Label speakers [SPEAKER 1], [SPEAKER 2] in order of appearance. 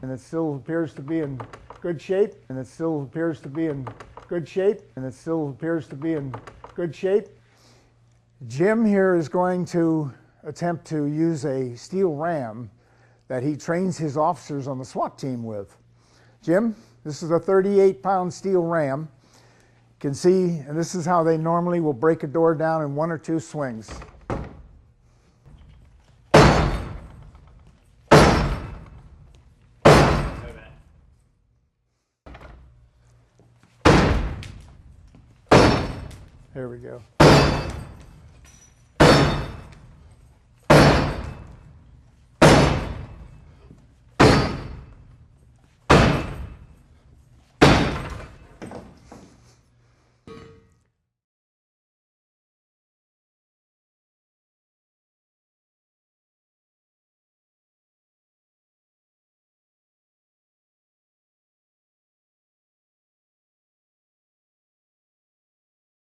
[SPEAKER 1] and it still appears to be in good shape, and it still appears to be in good shape, and it still appears to be in good shape. Jim here is going to attempt to use a steel ram that he trains his officers on the SWAT team with. Jim, this is a 38-pound steel ram. You can see, and this is how they normally will break a door down in 1 or 2 swings. There we go.